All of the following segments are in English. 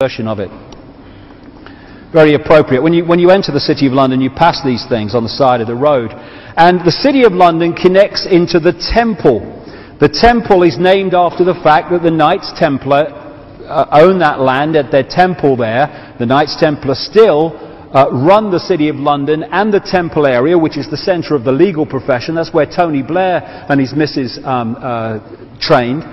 version of it. Very appropriate. When you enter the City of London, you pass these things on the side of the road. And the City of London connects into the Temple. The Temple is named after the fact that the Knights Templar own that land at their temple there. The Knights Templar still run the City of London and the Temple area, which is the centre of the legal profession. That's where Tony Blair and his missus trained,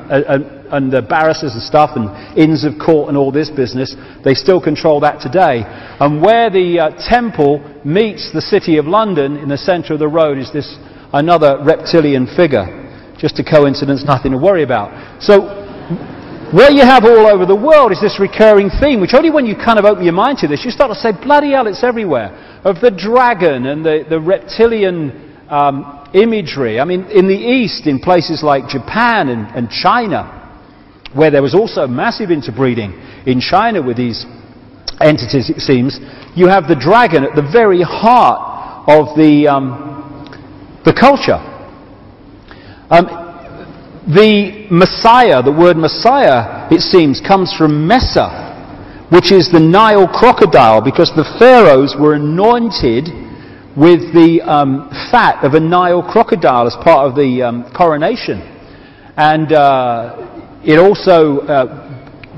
and the barristers and stuff, and Inns of Court and all this business. They still control that today. And where the Temple meets the City of London, in the centre of the road, is this another reptilian figure. Just a coincidence, nothing to worry about. So what you have all over the world is this recurring theme, which only when you kind of open your mind to this, you start to say, bloody hell, it's everywhere. Of the dragon and the reptilian imagery. I mean, in the East, in places like Japan and China, where there was also massive interbreeding in China with these entities, it seems, you have the dragon at the very heart of the culture. The Messiah, the word Messiah, it seems, comes from Mesa, which is the Nile crocodile, because the pharaohs were anointed with the fat of a Nile crocodile as part of the coronation. And it also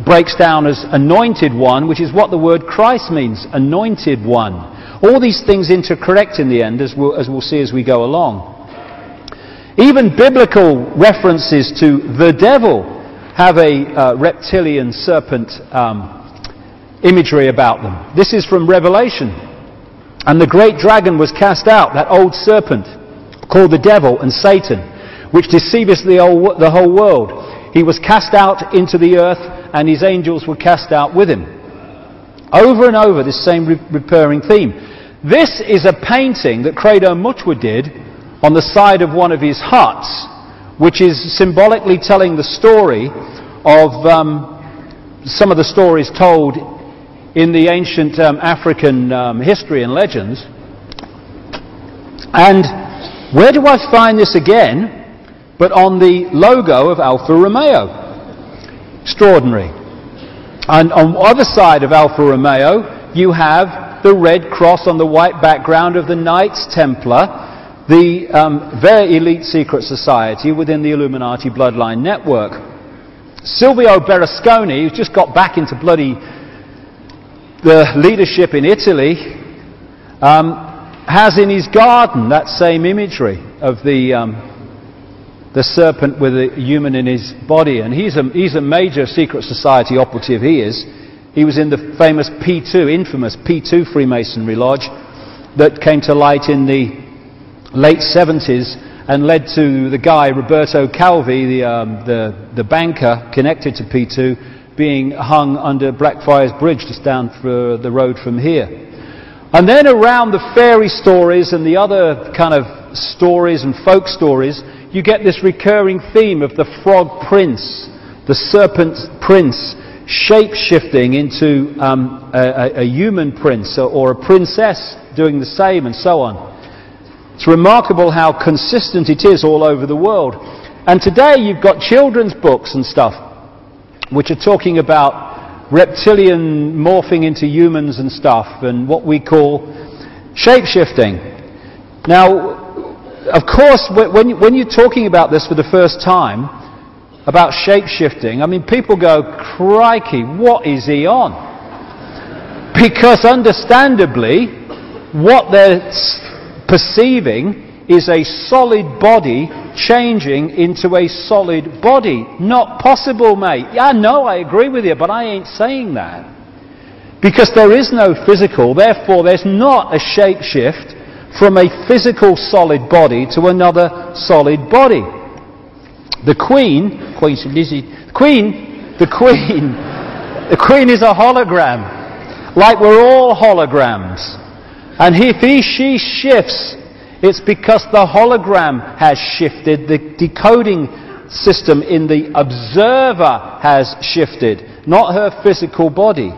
breaks down as anointed one, which is what the word Christ means, anointed one. All these things interconnect in the end, as we'll see as we go along. Even biblical references to the devil have a reptilian serpent imagery about them. This is from Revelation. And the great dragon was cast out, that old serpent, called the devil and Satan, which deceiveth the whole world. He was cast out into the earth, and his angels were cast out with him. Over and over, this same recurring theme. This is a painting that Credo Mutwa did on the side of one of his huts, which is symbolically telling the story of some of the stories told in the ancient African history and legends. And where do I find this again? But on the logo of Alfa Romeo. Extraordinary. And on the other side of Alfa Romeo, you have the red cross on the white background of the Knights Templar, the very elite secret society within the Illuminati bloodline network. Silvio Berlusconi, who's just got back into the leadership in Italy, has in his garden that same imagery of the serpent with a human in his body. And he's a major secret society operative, he is. He was in the famous infamous P2 Freemasonry Lodge that came to light in the late 70s and led to the guy, Roberto Calvi, the banker connected to P2, being hung under Blackfriars Bridge just down the road from here. And then around the fairy stories and the other kind of stories and folk stories, you get this recurring theme of the frog prince, the serpent prince, shape-shifting into a human prince or a princess doing the same, and so on. It's remarkable how consistent it is all over the world. And today you've got children's books and stuff which are talking about reptilian morphing into humans and stuff, and what we call shape-shifting. Now, of course, when you're talking about this for the first time, about shape-shifting, I mean, people go, crikey, what is he on? Because understandably, what they're perceiving is a solid body changing into a solid body. Not possible, mate. Yeah, no, I agree with you, but I ain't saying that. Because there is no physical, therefore there's not a shape shift from a physical solid body to another solid body. The Queen is a hologram, like we're all holograms. And if she shifts, it's because the hologram has shifted, the decoding system in the observer has shifted, not her physical body.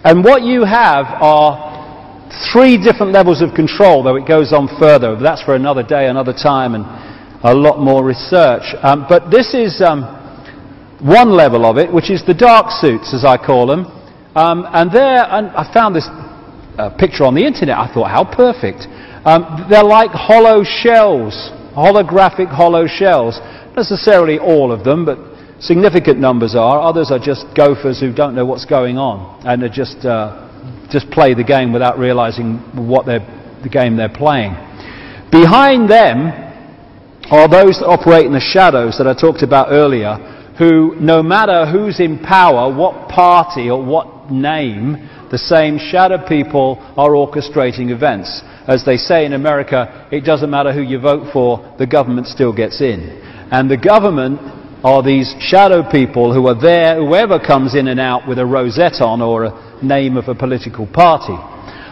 And what you have are 3 different levels of control, though it goes on further. That's for another day, another time, and a lot more research. But this is one level of it, which is the dark suits, as I call them. And I found this picture on the internet. I thought, how perfect. They're like hollow shells, holographic hollow shells. Not necessarily all of them, but significant numbers are. Others are just gophers who don't know what's going on and are just play the game without realizing the game they're playing. Behind them are those that operate in the shadows that I talked about earlier, who, no matter who's in power, what party or what name, the same shadow people are orchestrating events. As they say in America, it doesn't matter who you vote for, the government still gets in. And the government are these shadow people who are there, whoever comes in and out with a rosette on or a name of a political party.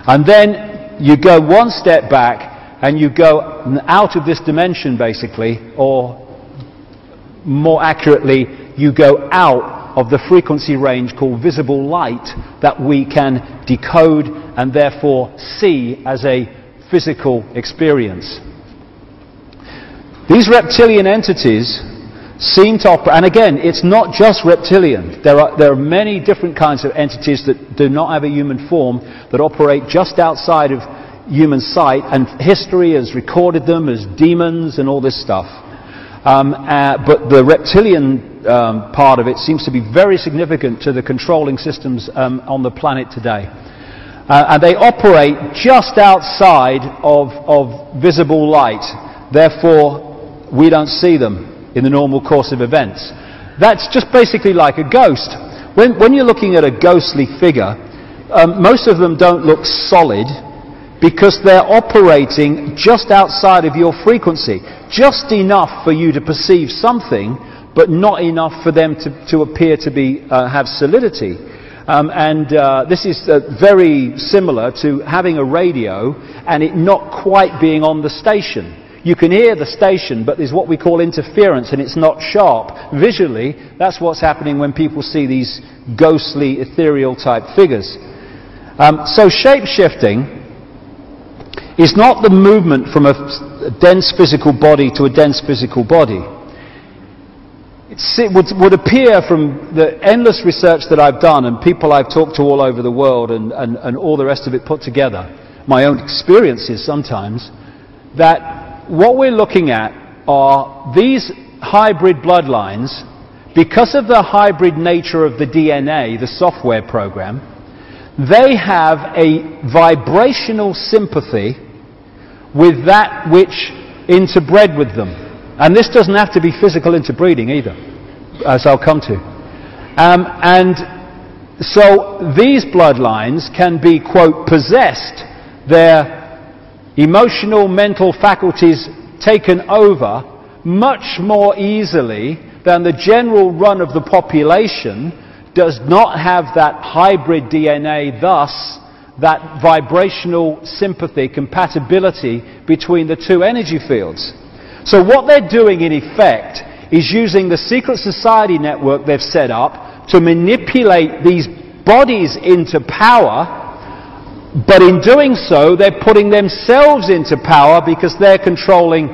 And then you go one step back and you go out of this dimension, basically, or more accurately, you go out of the frequency range called visible light that we can decode and therefore see as a physical experience. These reptilian entities seem to operate, and again, it's not just reptilian. There are many different kinds of entities that do not have a human form, that operate just outside of human sight, and history has recorded them as demons and all this stuff. But the reptilian part of it seems to be very significant to the controlling systems on the planet today. And they operate just outside of visible light. Therefore, we don't see them in the normal course of events. That's just basically like a ghost. When you're looking at a ghostly figure, most of them don't look solid because they're operating just outside of your frequency. Just enough for you to perceive something, but not enough for them to appear to be have solidity. This is very similar to having a radio and it not quite being on the station. You can hear the station, but there's what we call interference, and it's not sharp. Visually, that's what's happening when people see these ghostly, ethereal type figures. So shape-shifting is not the movement from a dense physical body to a dense physical body. It would appear from the endless research that I've done and people I've talked to all over the world and all the rest of it put together, my own experiences sometimes, that what we're looking at are these hybrid bloodlines. Because of the hybrid nature of the DNA, the software program, they have a vibrational sympathy with that which interbred with them. And this doesn't have to be physical interbreeding either, as I'll come to. And so these bloodlines can be, quote, possessed, their emotional, mental faculties taken over much more easily than the general run of the population does not have that hybrid DNA, thus that vibrational sympathy, compatibility between the two energy fields. So what they're doing in effect is using the secret society network they've set up to manipulate these bodies into power, but in doing so they're putting themselves into power because they're controlling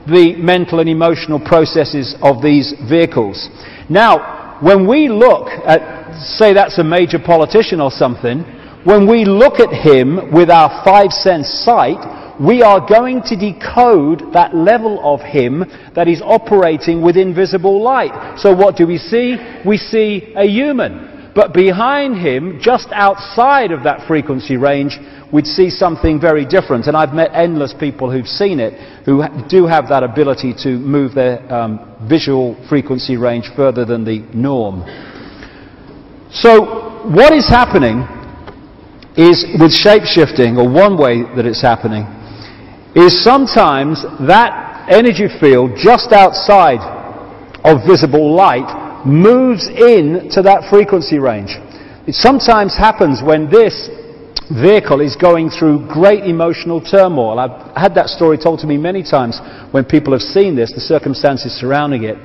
the mental and emotional processes of these vehicles. Now, when we look at, say that's a major politician or something, when we look at him with our five-sense sight, we are going to decode that level of him that is operating with invisible light. So what do we see? We see a human. But behind him, just outside of that frequency range, we'd see something very different. And I've met endless people who've seen it, who do have that ability to move their visual frequency range further than the norm. So what is happening is, with shape-shifting, or one way that it's happening, is sometimes that energy field just outside of visible light moves in to that frequency range. It sometimes happens when this vehicle is going through great emotional turmoil. I've had that story told to me many times when people have seen this, the circumstances surrounding it.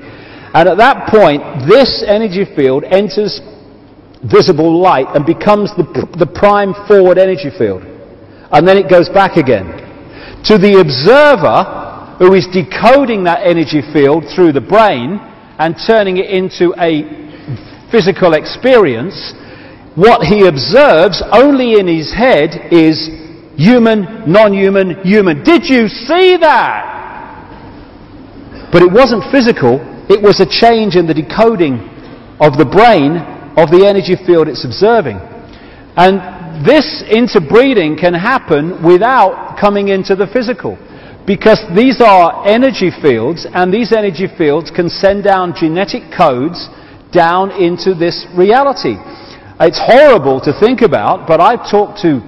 And at that point, this energy field enters visible light and becomes the prime forward energy field. And then it goes back again. To the observer, who is decoding that energy field through the brain and turning it into a physical experience, what he observes only in his head is human, non-human, human. Did you see that? But it wasn't physical, it was a change in the decoding of the brain of the energy field it's observing. And this interbreeding can happen without coming into the physical, because these are energy fields, and these energy fields can send down genetic codes down into this reality. It's horrible to think about, but I've talked to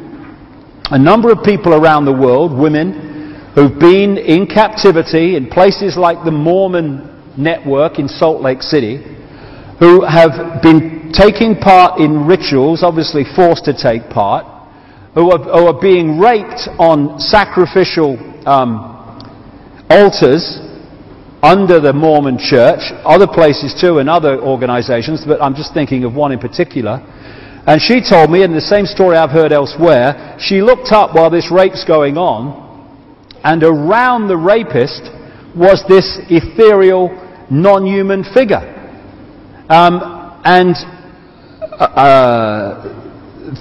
a number of people around the world, women, who've been in captivity in places like the Mormon network in Salt Lake City, who have been taking part in rituals, obviously forced to take part, who are being raped on sacrificial altars under the Mormon church, other places too, and other organizations, but I'm just thinking of one in particular. And she told me, and the same story I've heard elsewhere, she looked up while this rape's going on, and around the rapist was this ethereal, non-human figure.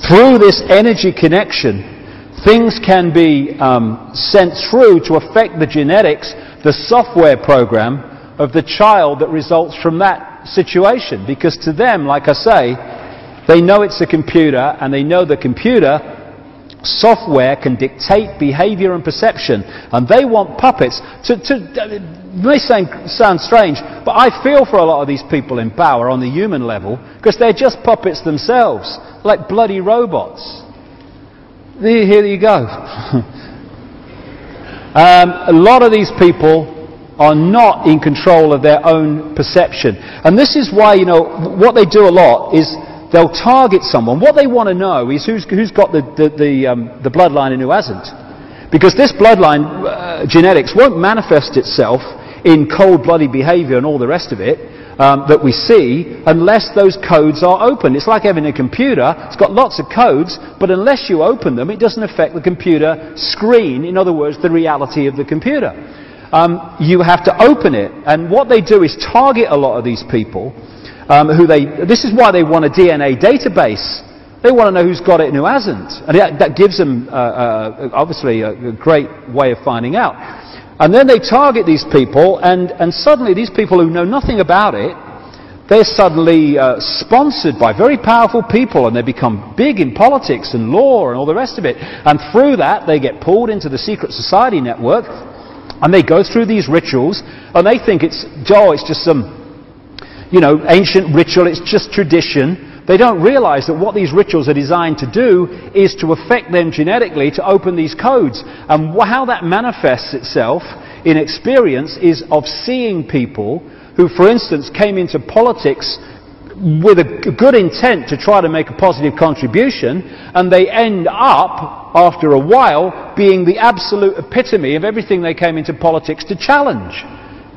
Through this energy connection, things can be sent through to affect the genetics, the software program of the child that results from that situation. Because to them, like I say, they know it's a computer, and they know the computer software can dictate behavior and perception, and they want puppets. It may sound strange, but I feel for a lot of these people in power on the human level, because they're just puppets themselves, like bloody robots. Here you go. A lot of these people are not in control of their own perception, and this is why, you know, what they do a lot is they'll target someone. What they want to know is who's got the bloodline and who hasn't. Because this bloodline genetics won't manifest itself in cold-blooded behavior and all the rest of it that we see unless those codes are open. It's like having a computer. It's got lots of codes, but unless you open them, it doesn't affect the computer screen. In other words, the reality of the computer. You have to open it. And what they do is target a lot of these people. This is why they want a DNA database. They want to know who's got it and who hasn't. And that gives them, obviously, a great way of finding out. And then they target these people, and suddenly these people who know nothing about it, they're suddenly sponsored by very powerful people, and they become big in politics and law and all the rest of it. And through that, they get pulled into the secret society network, and they go through these rituals, and they think it's just some, you know, ancient ritual, it's just tradition. They don't realize that what these rituals are designed to do is to affect them genetically, to open these codes. And how that manifests itself in experience is of seeing people who, for instance, came into politics with a good intent to try to make a positive contribution, and they end up, after a while, being the absolute epitome of everything they came into politics to challenge.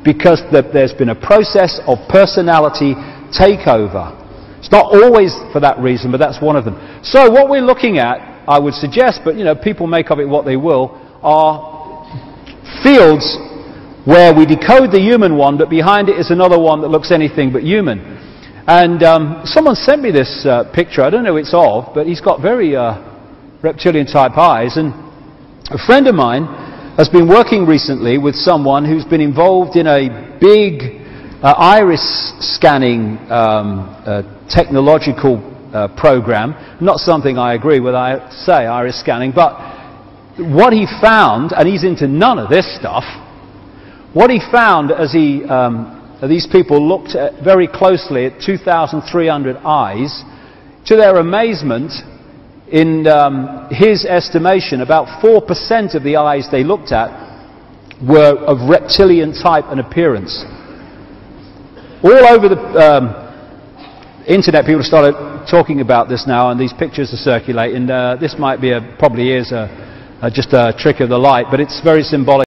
Because there's been a process of personality takeover. It's not always for that reason, but that's one of them. So what we're looking at, I would suggest, but you know, people make of it what they will, are fields where we decode the human one, but behind it is another one that looks anything but human. And someone sent me this picture. I don't know who it's of, but he's got very reptilian-type eyes. And a friend of mine has been working recently with someone who's been involved in a big iris scanning technological program. Not something I agree with, I say, iris scanning, but what he found, and he's into none of this stuff, what he found as these people looked very closely at 2,300 eyes, to their amazement, in his estimation, about 4% of the eyes they looked at were of reptilian type and appearance. All over the internet, people started talking about this now, and these pictures are circulating. This might be probably is just a trick of the light, but it's very symbolic.